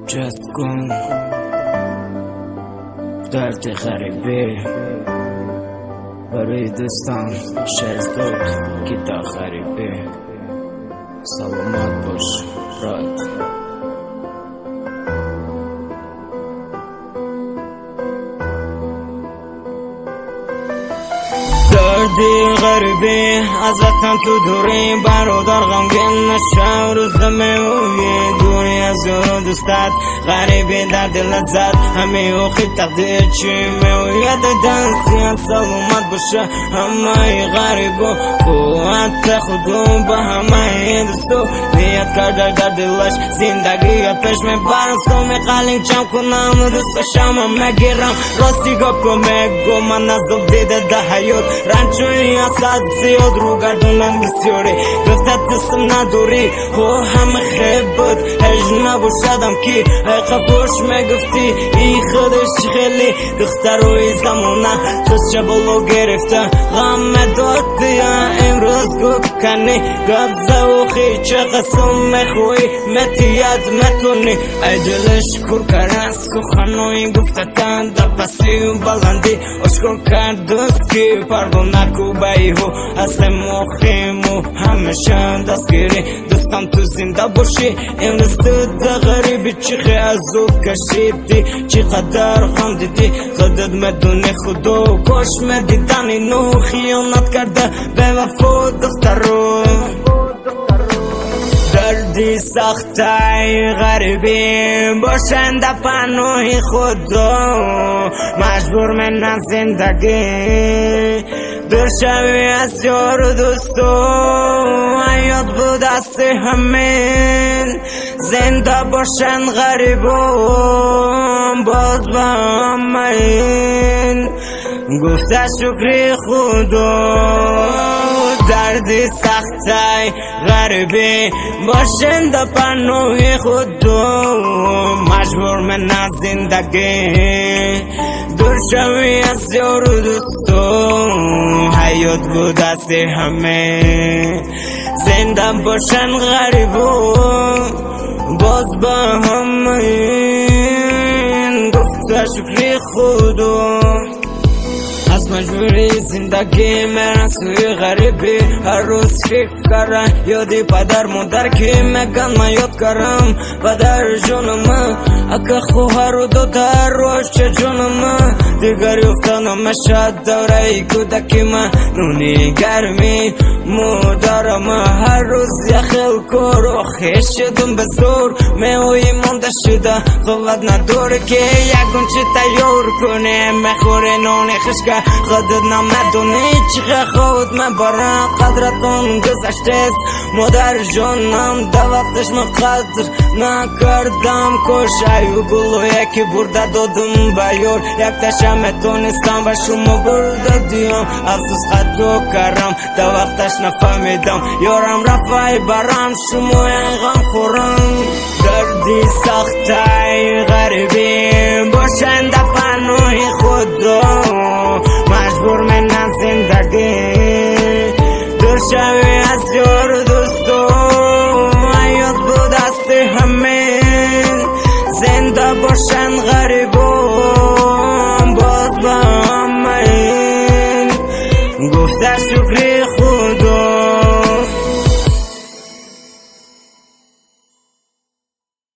جست کن درد غریبه برای دوستان شهرزاد که تا غریبه سلامت باش راد. دردی غریبی از وطن تو دوری برادر غمگین نشه روزمه اوی دوری از یارو دوستت غریبی در دلت زد همه اوخی تقدیر چیمه و یاد دنسیت سلامت باشه همه غریبو قوت خودو به همه دوستو نیت کرده در دلش زندگی پیش میبرم سو میقلیم جمع کنم دوستشم مگیرم راستی گپ کو میگو من از دل دیده ده حیات رنجوی اصد زیاد رو گردونم بسیاری گفتت دستم نداری و همه خیب بود هج نباشدم که قفوش میگفتی ای خودش خیلی دختروی زمانه خودش بلو گرفته غم دادی امروز گفت کنی گفت زوخی چه قسم میخوی متیاد متونی ای دلش کور کرنس که خانوی گفتتن در پسی و بلندی اشکر کرد دوست که پردو نکو بیهو هستم مخیمو همیشه دستگیری دوستم تو زنده باشی امروز تو ده غریبی چی ازو کشیدی چی قدر غم دیدی خودت مدونی خودو کش مدیدن اینو خیانت کرده به وفا دخترو دردی سختای غریبی باشند پناهی خدا مجبور من زندگی دور شوی از یار و دوستو حیات بود دست همین زنده باشن غریبان باز با همین گفته شکری خدا دردی سختای غریبی باشند پناهی خدا مجبور من از زندگی دور شوی از یار و دوستو حیات بود دست همه زنده باشن غریبو باز با همین گفته شکری خدا از مجبوری زندگی من سوی غریبی هر روز فکر کردم یادی پدر مادر که میگن من یاد کردم پدر جونم اگه خواهر و دادر روش جونم دیگری افتانم مشد دوره کودکی من نونی گرمی مادرم هر روز یخل کار و خیش شدم به زور میوی مانده شده قوت نداره که یکون چی تیار کنه میخوره نون خشکه خودت نمیدونی چقدر خود میبرم قدرتون گذشته است مادر جانم در وقتش من قدر نکردم کش ایو گلو یکی برده دادم بیار یک تشم میتونستم و شما برده دیم افسوس خطو کردم در وقتش نفهمیدم یارم رفای برم شما غم خورم دردی سختای غریبی باشند پناهی خدا مجبور من از زندگی دور شوی از یار و دوستو حیات بود دست همین زنده باشن غریبان باز با همین گفته شکری